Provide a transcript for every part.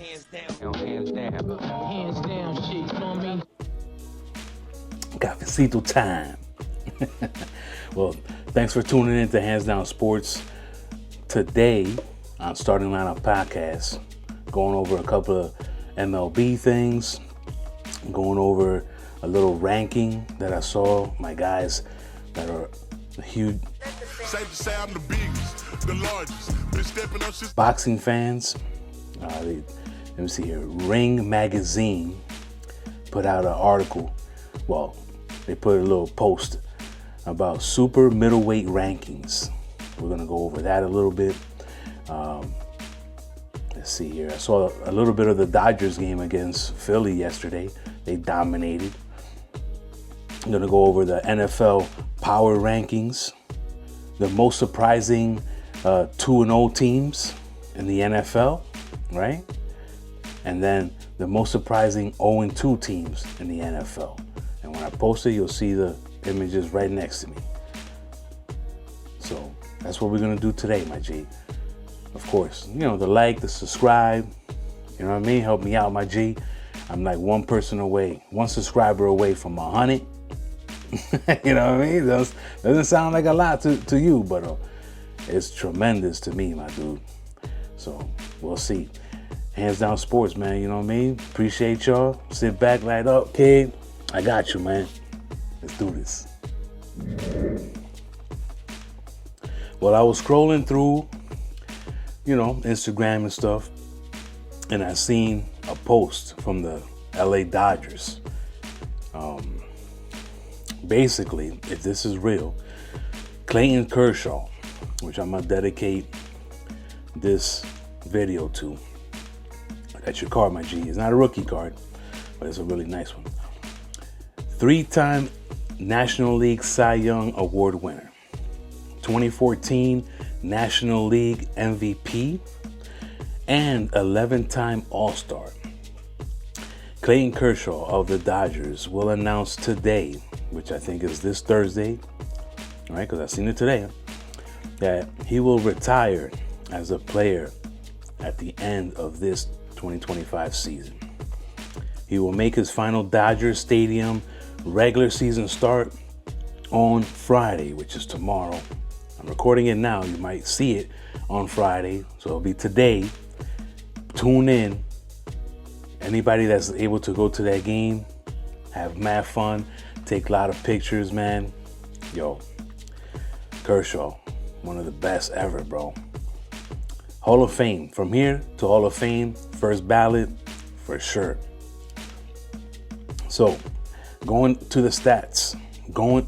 Hands down. Hands down. Hands down shit, you know what I mean? Cafecito time. Well, thanks for tuning in to Hands Down Sports. Today, on Starting Lineup Podcast, going over a couple of MLB things, going over a little ranking that I saw, my guys that are huge Safe to say I'm the biggest, the largest. Been stepping up since boxing fans. Let me see here. Ring Magazine put out an article. Well, they put a little post about super middleweight rankings. We're gonna go over that a little bit. Let's see here. I saw a little bit of the Dodgers game against Philly yesterday. They dominated. I'm gonna go over the NFL power rankings, the most surprising 2-0 teams in the NFL, right? And then the most surprising 0-2 teams in the NFL. And when I post it, you'll see the images right next to me. So that's what we're gonna do today, my G. Of course, you know, the like, the subscribe, you know what I mean? Help me out, my G. I'm like one person away, one subscriber away from 100. You know what I mean? Doesn't sound like a lot to you, but it's tremendous to me, my dude. So we'll see. Hands Down Sports, man. You know what I mean? Appreciate y'all. Sit back, light up, kid. I got you, man. Let's do this. Well, I was scrolling through, you know, Instagram and stuff, and I seen a post from the LA Dodgers. Basically, if this is real, Clayton Kershaw, which I'm gonna dedicate this video to. That's your card, my G. It's not a rookie card, but it's a really nice one. 3-time National League Cy Young Award winner, 2014 National League MVP, and 11-time All-Star. Clayton Kershaw of the Dodgers will announce today, which I think is this Thursday, all right, because I've seen it today, that he will retire as a player at the end of this 2025 season. He will make his final Dodger Stadium regular season start on Friday, which is tomorrow. I'm recording it now. You might see it on Friday, so it'll be today. Tune in. Anybody that's able to go to that game, have mad fun, take a lot of pictures, man. Yo, Kershaw, one of the best ever, bro. Hall of Fame. From here to Hall of Fame, first ballot, for sure. So, going to the stats.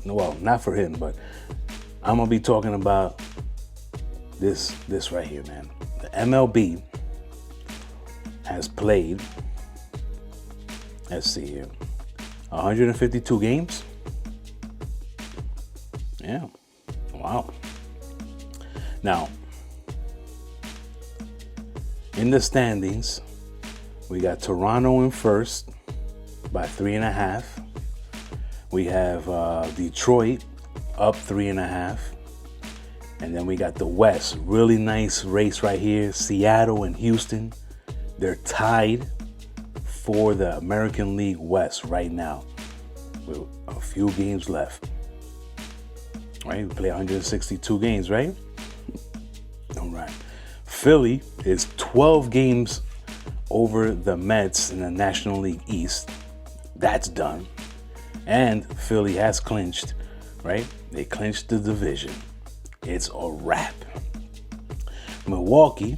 Well, not for him, but I'm going to be talking about this right here, man. The MLB has played, let's see here, 152 games. Yeah. Wow. Now, in the standings, we got Toronto in first by 3.5. We have Detroit up 3.5. And then we got the West. Really nice race right here. Seattle and Houston. They're tied for the American League West right now with a few games left. Right? We play 162 games, right? All right. Philly is 12 games over the Mets in the National League East. That's done. And Philly has clinched, right? They clinched the division. It's a wrap. Milwaukee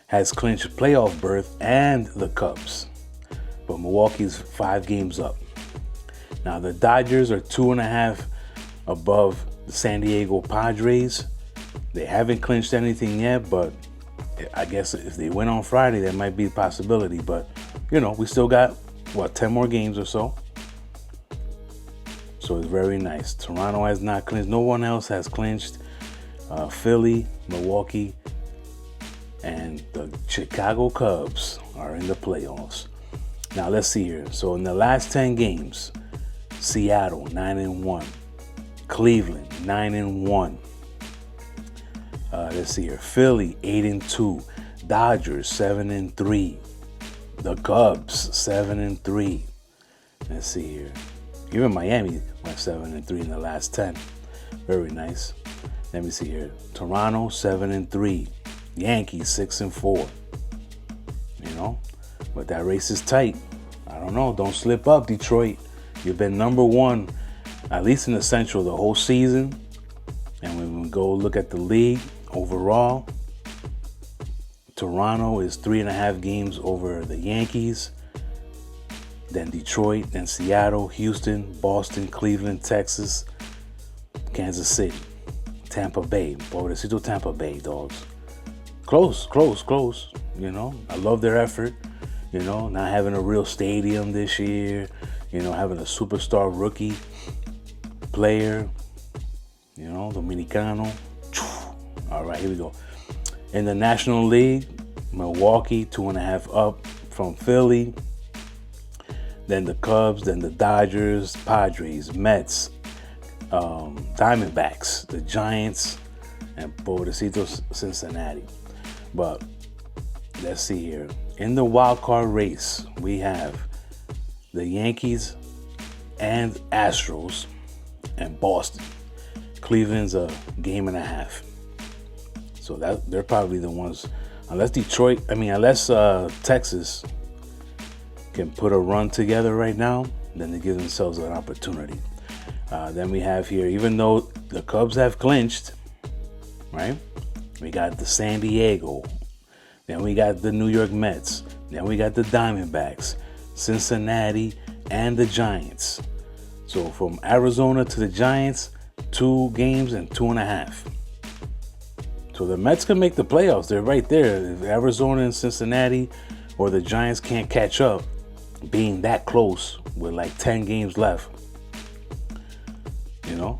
has clinched playoff berth and the Cubs. But Milwaukee's 5 games up. Now the Dodgers are 2.5 above the San Diego Padres. They haven't clinched anything yet, but I guess if they win on Friday, that might be a possibility. But, you know, we still got, 10 more games or so. So it's very nice. Toronto has not clinched. No one else has clinched. Philly, Milwaukee, and the Chicago Cubs are in the playoffs. Now, let's see here. So in the last 10 games, Seattle, 9-1. Cleveland, 9-1. Let's see here. Philly, 8-2. Dodgers, 7-3. The Cubs, 7-3. Let's see here. Even Miami went 7-3 in the last 10. Very nice. Let me see here. Toronto, 7-3. Yankees, 6-4. You know, but that race is tight. I don't know. Don't slip up, Detroit. You've been number one, at least in the Central, the whole season. And when we go look at the league overall, Toronto is 3.5 games over the Yankees. Then Detroit, then Seattle, Houston, Boston, Cleveland, Texas, Kansas City, Tampa Bay. Pobrecito Tampa Bay, dogs. Close. You know, I love their effort. You know, not having a real stadium this year. You know, having a superstar rookie player. You know, Dominicano. All right, here we go. In the National League, Milwaukee, 2.5 up from Philly. Then the Cubs, then the Dodgers, Padres, Mets, Diamondbacks, the Giants, and pobrecito Cincinnati. But let's see here. In the wild card race, we have the Yankees and Astros and Boston. Cleveland's a 1.5 games. So that they're probably the ones, unless Texas can put a run together right now, then they give themselves an opportunity. Then we have here, even though the Cubs have clinched, right? We got the San Diego. Then we got the New York Mets. Then we got the Diamondbacks, Cincinnati, and the Giants. So from Arizona to the Giants, 2 games and 2.5. So the Mets can make the playoffs. They're right there. If Arizona and Cincinnati or the Giants can't catch up, being that close with like 10 games left, you know,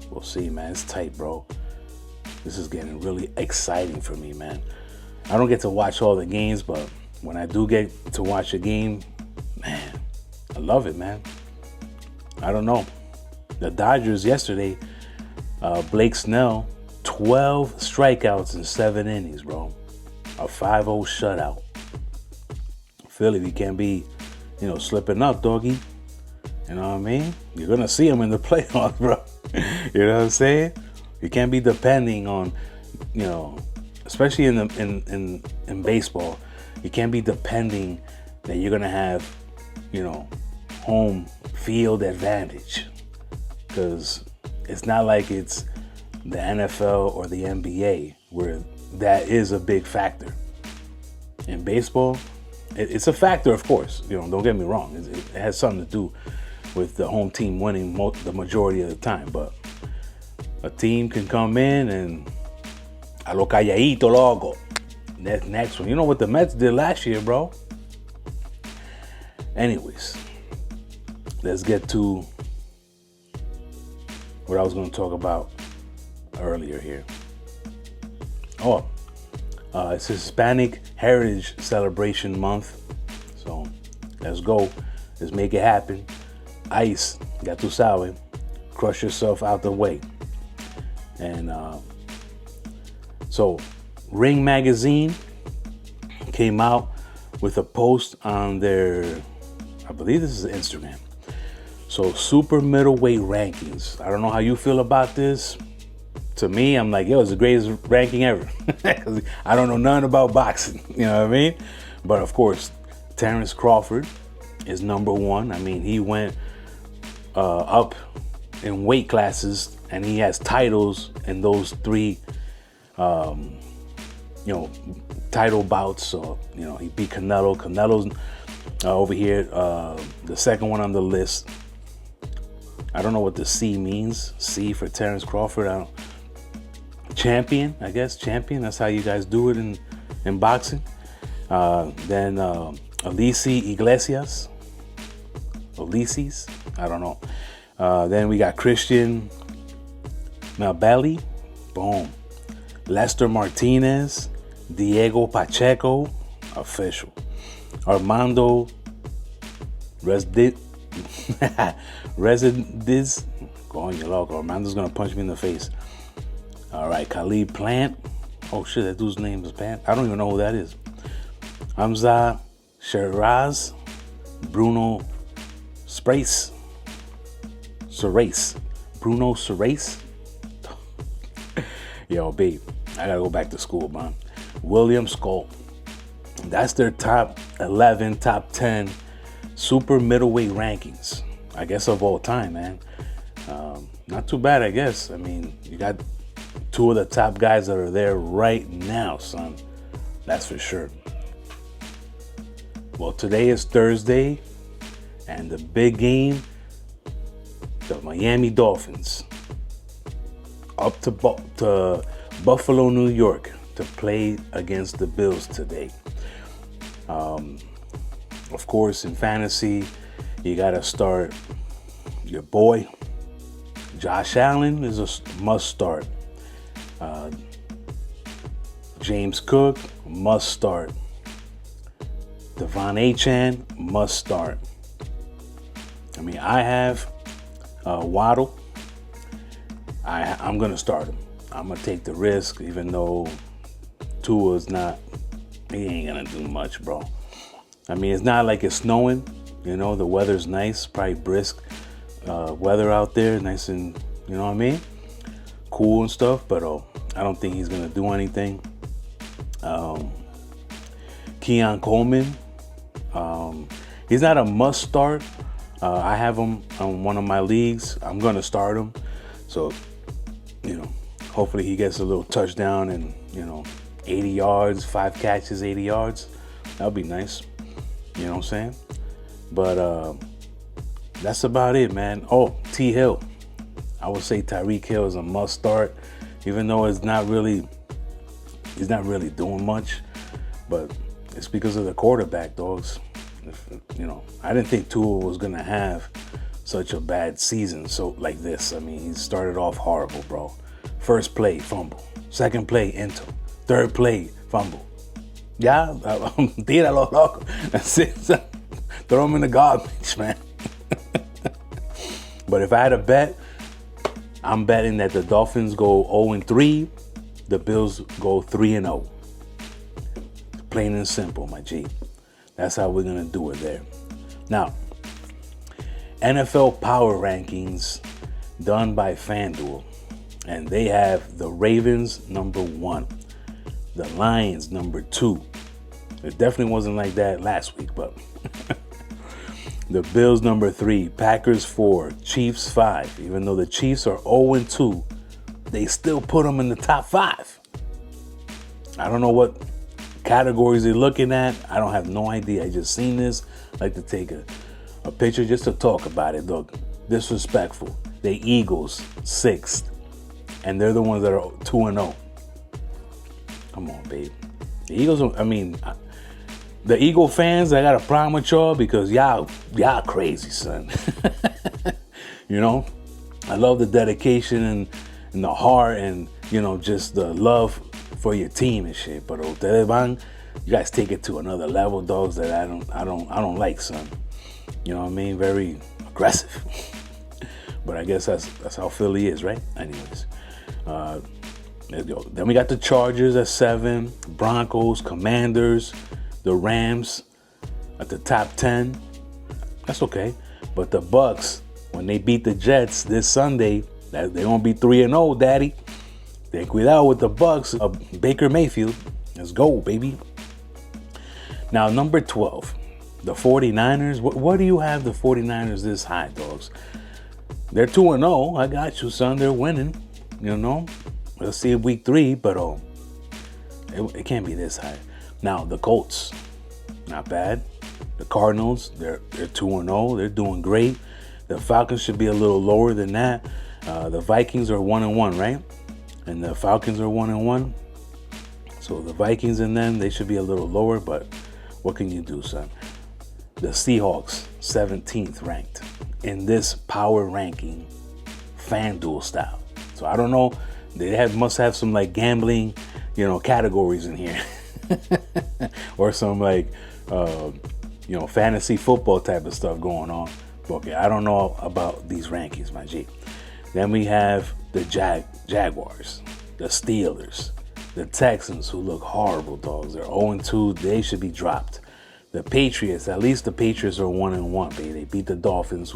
we'll see, man. It's tight, bro. This is getting really exciting for me, man. I don't get to watch all the games, but when I do get to watch a game, man, I love it, man. I don't know. The Dodgers yesterday, Blake Snell, 12 strikeouts in 7 innings, bro. A 5-0 shutout. Philly, you can't be, slipping up, doggy. You know what I mean? You're going to see him in the playoffs, bro. You know what I'm saying? You can't be depending on, especially in baseball, you can't be depending that you're going to have, home field advantage. Because it's not like it's the NFL or the NBA where that is a big factor. In baseball, it's a factor, of course. Don't get me wrong. It has something to do with the home team winning the majority of the time. But a team can come in and a lo calladito, loco. Next one. You know what the Mets did last year, bro? Anyways, let's get to what I was going to talk about earlier here. It's Hispanic Heritage Celebration Month. So let's go. Let's make it happen. Ice, ya tú sabes, crush yourself out the way. And so Ring Magazine came out with a post on their, I believe this is Instagram. So super middleweight rankings. I don't know how you feel about this. To me, I'm like, it's the greatest ranking ever. Because I don't know nothing about boxing. You know what I mean? But of course, Terrence Crawford is number 1. I mean, he went up in weight classes and he has titles in those 3, title bouts. So, he beat Canelo. Canelo's over here, the second one on the list. I don't know what the C means. C for Terrence Crawford. Champion, I guess. Champion. That's how you guys do it in boxing. Then Alici Iglesias. Alicis. I don't know. Then we got Christian Malbelli. Boom. Lester Martinez. Diego Pacheco. Official. Armando Residiz. Coño, loco. Armando's gonna punch me in the face. All right, Khalid Plant. Oh shit, that dude's name is Plant. I don't even know who that is. Hamza Shiraz, Bruno Sprace, Bruno Surace. Yo, babe, I gotta go back to school, man. William Skull. That's their top 11, top 10 super middleweight rankings, I guess, of all time, man. Not too bad, I guess. I mean, you got two of the top guys that are there right now, son. That's for sure. Well, today is Thursday, and the big game, the Miami Dolphins, up to Buffalo, New York, to play against the Bills today. Of course, in fantasy, you got to start your boy. Josh Allen is a must start. James Cook, must start. Devon Achane, must start. I mean, I have Waddle. I'm going to start him. I'm going to take the risk, even though Tua's not, he ain't going to do much, bro. I mean, it's not like it's snowing. You know, the weather's nice, probably brisk weather out there, nice and, you know what I mean? Cool and stuff, but I don't think he's going to do anything. Keon Coleman, he's not a must start. I have him on one of my leagues. I'm going to start him. So, you know, hopefully he gets a little touchdown and, you know, 80 yards, 5 catches, 80 yards. That'll be nice. You know what I'm saying? But that's about it, man. Oh, T. Hill. I would say Tyreek Hill is a must start, even though he's not really doing much. But it's because of the quarterback, dogs. You know, I didn't think Tua was gonna have such a bad season like this. I mean, he started off horrible, bro. First play, fumble. Second play, into. Third play, fumble. Yeah, tíralo, loco. That's it. Throw him in the garbage, man. But if I had a bet, I'm betting that the Dolphins go 0-3, the Bills go 3-0. Plain and simple, my G. That's how we're going to do it there. Now, NFL Power Rankings done by FanDuel. And they have the Ravens number 1, the Lions number 2. It definitely wasn't like that last week, but the Bills number 3, Packers 4, Chiefs 5. Even though the Chiefs are 0-2, they still put them in the top 5. I don't know what categories they're looking at. I don't have no idea. I just seen this. I like to take a picture just to talk about it. Look, disrespectful. The Eagles 6th, and they're the ones that are 2-0. Come on, babe. The Eagles, I mean, the Eagle fans, I got a problem with y'all because y'all crazy, son. You know, I love the dedication and the heart and, you know, just the love for your team and shit. But you guys take it to another level, dogs, that I don't like, son. You know what I mean? Very aggressive. But I guess that's how Philly is, right? Anyways, then we got the Chargers at 7, Broncos, Commanders, the Rams at the top 10. That's okay. But the Bucks, when they beat the Jets this Sunday, they're gonna be 3-0, daddy. Ten cuidado with the Bucks. Baker Mayfield. Let's go, baby. Now, number 12, the 49ers. What do you have the 49ers this high, dogs? They're 2-0. I got you, son. They're winning. You know. Let's see week 3, but it can't be this high. Now, the Colts, not bad. The Cardinals, they're 2-0. They're doing great. The Falcons should be a little lower than that. The Vikings are 1-1, right? And the Falcons are 1-1. So the Vikings and them, they should be a little lower, but what can you do, son? The Seahawks, 17th ranked in this power ranking, FanDuel style. So I don't know, they must have some like gambling, you know, categories in here. Or some like, you know, fantasy football type of stuff going on. But okay, I don't know about these rankings, my G. Then we have the Jaguars, the Steelers, The Texans, who look horrible, dogs. They're 0-2. They should be dropped. The Patriots, at least the Patriots are 1-1, baby. They beat the Dolphins,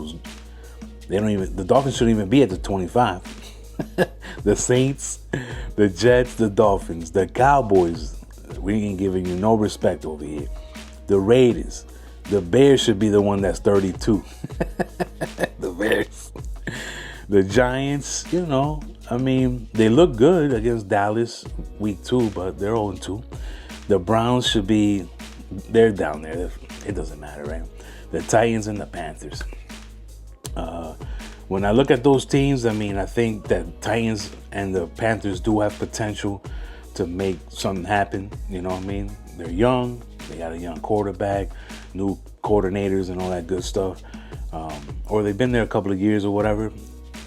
the Dolphins shouldn't even be at the 25. The Saints, the Jets, the Dolphins, the Cowboys, we ain't giving you no respect over here. The Raiders, the Bears should be the one that's 32. The Bears. The Giants, you know, I mean, they look good against Dallas week 2, but they're 0-2. The Browns should be, they're down there. It doesn't matter, right? The Titans and the Panthers. When I look at those teams, I mean, I think that Titans and the Panthers do have potential to make something happen. You know what I mean? They're young. They got a young quarterback, new coordinators and all that good stuff. Or they've been there a couple of years or whatever.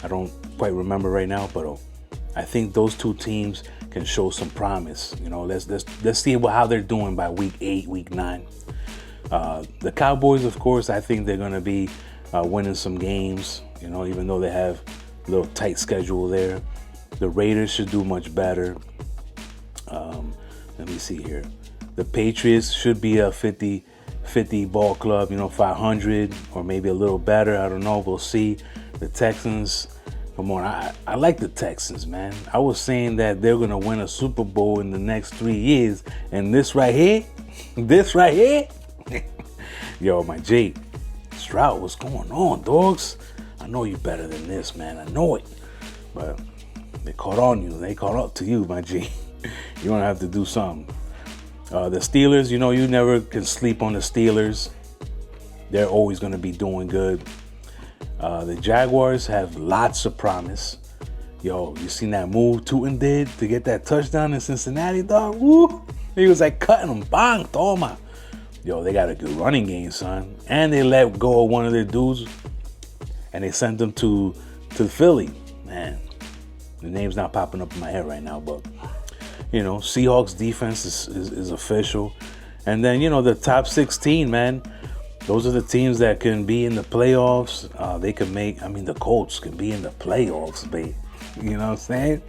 I don't quite remember right now, but I think those two teams can show some promise. You know, let's see how they're doing by week 8, week 9. The Cowboys, of course, I think they're going to be winning some games, you know, even though they have a little tight schedule there. The Raiders should do much better. Let me see here. The Patriots should be a 50 ball club, you know, 500 or maybe a little better. I don't know. We'll see. The Texans, come on. I like the Texans, man. I was saying that they're going to win a Super Bowl in the next 3 years. And this right here, yo, my G, Stroud, what's going on, dogs? I know you better than this, man. I know it. But they caught on you. They caught up to you, my G. You're going to have to do something. The Steelers, you know, you never can sleep on the Steelers. They're always going to be doing good. The Jaguars have lots of promise. Yo, you seen that move Tootin did to get that touchdown in Cincinnati, dog? Woo! He was like cutting them. Bang, toma. Yo, they got a good running game, son. And they let go of one of their dudes. And they sent them to Philly. Man, the name's not popping up in my head right now, but you know, Seahawks defense is official. And then, you know, the top 16, man, those are the teams that can be in the playoffs. They can make, I mean, the Colts can be in the playoffs, babe. You know what I'm saying?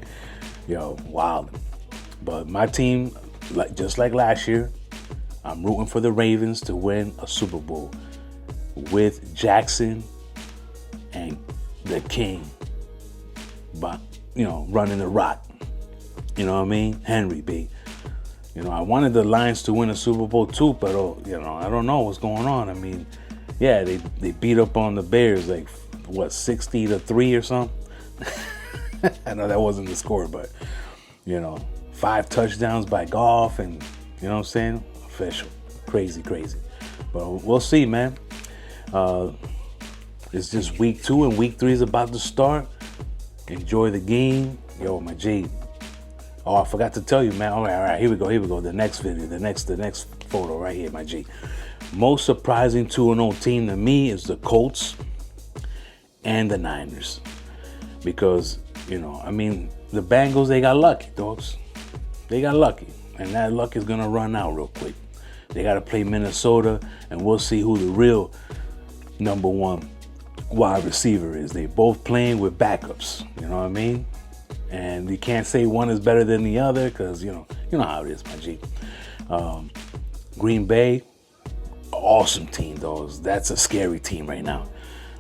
Yo, wild. But my team, just like last year, I'm rooting for the Ravens to win a Super Bowl with Jackson and the King, but, you know, running the rock. You know what I mean? Henry, B. You know, I wanted the Lions to win a Super Bowl too, but, you know, I don't know what's going on. I mean, yeah, they beat up on the Bears, like, what, 60-3 or something? I know that wasn't the score, but, you know, 5 touchdowns by Goff and, you know what I'm saying? Official. Crazy. But we'll see, man. It's just week 2 and week 3 is about to start. Enjoy the game. Yo, my G. Oh, I forgot to tell you, man. All right. Here we go. The next video, the next photo right here, my G. Most surprising 2-0 team to me is the Colts and the Niners. Because, you know, I mean, the Bengals, they got lucky, dogs. They got lucky. And that luck is going to run out real quick. They got to play Minnesota, and we'll see who the real number 1 wide receiver is. They both playing with backups. You know what I mean? And you can't say one is better than the other because, you know how it is, my G. Green Bay, awesome team, though. That's a scary team right now.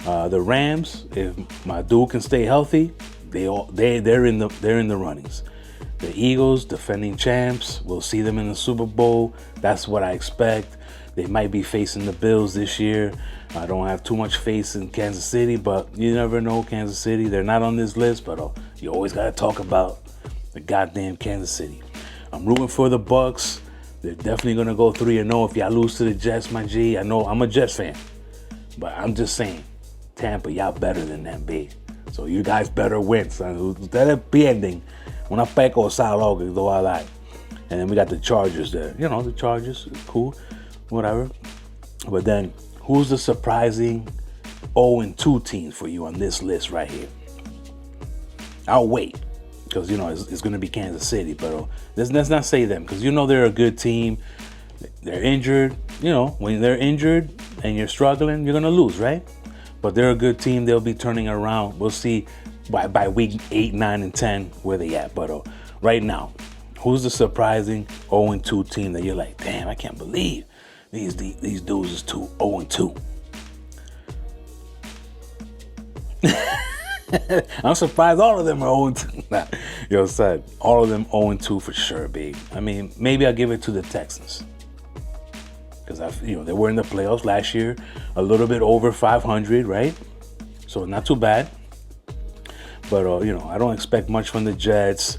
The Rams, if my dude can stay healthy, they're in the runnings. The Eagles, defending champs, we'll see them in the Super Bowl. That's what I expect. They might be facing the Bills this year. I don't have too much faith in Kansas City, but you never know, Kansas City. They're not on this list, but you always got to talk about the goddamn Kansas City. I'm rooting for the Bucks. They're definitely going to go 3-0 if y'all lose to the Jets, my G. I know I'm a Jets fan, but I'm just saying, Tampa, y'all better than them, B. So you guys better win, son. Ustedes pierden. Una peco salo que do I like. And then we got the Chargers there. You know, the Chargers, cool, whatever. But then, who's the surprising 0-2 team for you on this list right here? I'll wait, because, you know, it's going to be Kansas City. But let's not say them, because you know they're a good team. They're injured. You know, when they're injured and you're struggling, you're going to lose, right? But they're a good team. They'll be turning around. We'll see by week 8, 9, and 10 where they at. But right now, Who's the surprising 0-2 team that you're like, damn, I can't believe these dudes is 0-2. I'm surprised all of them are 0-2. Nah, yo, son, all of them 0-2 for sure, babe. I mean, maybe I'll give it to the Texans. Because they were in the playoffs last year, a little bit over 500, right? So not too bad. But I don't expect much from the Jets.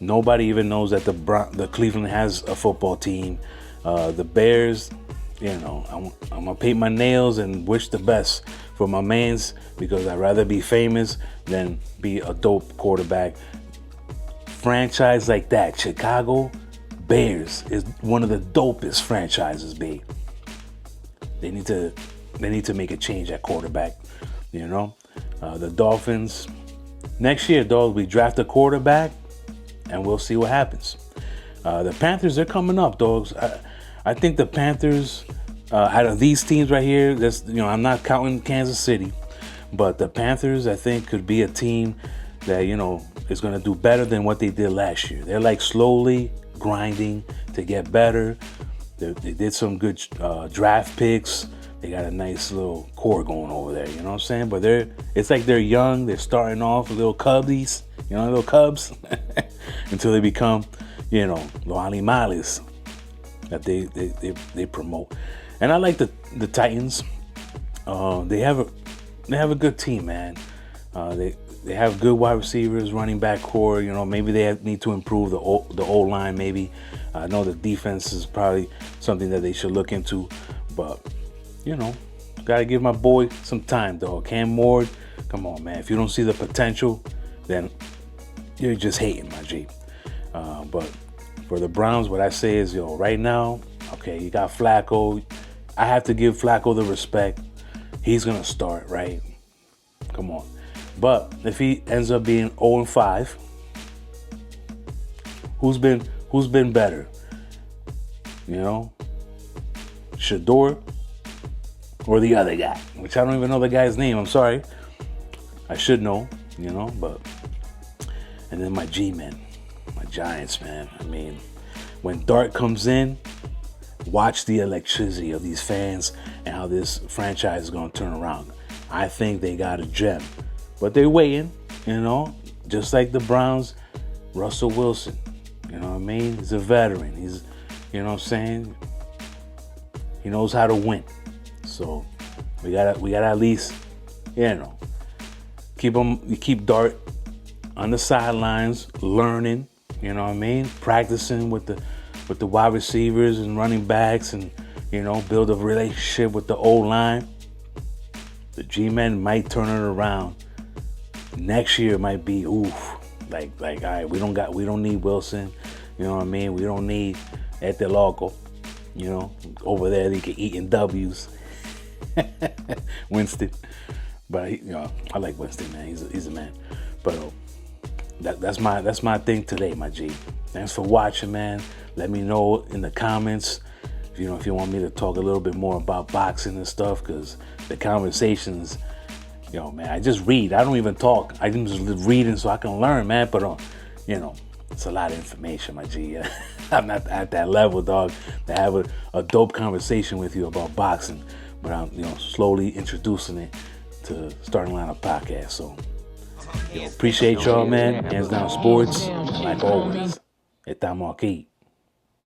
Nobody even knows that the Cleveland has a football team. The Bears, I'm gonna paint my nails and wish the best for my mans, because I'd rather be famous than be a dope quarterback. Franchise like that, Chicago Bears, is one of the dopest franchises, babe. They need to make a change at quarterback. The Dolphins, next year, dog, we draft a quarterback and we'll see what happens. The Panthers, they're coming up, dogs. I think the Panthers, out of these teams right here, I'm not counting Kansas City, but the Panthers, I think, could be a team that, is going to do better than what they did last year. They're like slowly grinding to get better. They did some good draft picks. They got a nice little core going over there, you know what I'm saying? But it's like they're young. They're starting off little cubbies, little cubs, until they become, los animales that they promote. And I like the Titans. They have a good team, man. They have good wide receivers, running back core. Maybe they need to improve the O-line. Maybe I know the defense is probably something that they should look into. But gotta give my boy some time, dog. Cam Ward, come on, man. If you don't see the potential, then you're just hating, my G. But for the Browns, what I say is, right now, okay, you got Flacco. I have to give Flacco the respect. He's gonna start, right? Come on. But if he ends up being 0-5, who's been better? Shador or the other guy, which I don't even know the guy's name. I'm sorry. I should know, but. And then my G-men, my Giants, man. I mean, when Dart comes in, watch the electricity of these fans and how this franchise is going to turn around. I think they got a gem. But they're waiting, just like the Browns. Russell Wilson, you know what I mean? He's a veteran. He's, what I'm saying? He knows how to win. So we gotta at least, keep Dart on the sidelines, learning, you know what I mean? Practicing with the wide receivers and running backs, and build a relationship with the O-line. The G-men might turn it around. Next year might be like all right, we don't need Wilson, you know what I mean? We don't need Este Loco, over there they can eat in W's. Winston, but I like Winston, man. He's a man. But that's my thing today, my G. Thanks for watching, man. Let me know in the comments if you want me to talk a little bit more about boxing and stuff, because the conversations. Man, I just read. I don't even talk. I'm just reading so I can learn, man. But, it's a lot of information, my G. I'm not at that level, dog, to have a dope conversation with you about boxing. But I'm, slowly introducing it to Starting Lineup Podcast. So, appreciate y'all, man. Hands Down Sports. And like always, estamos aquí.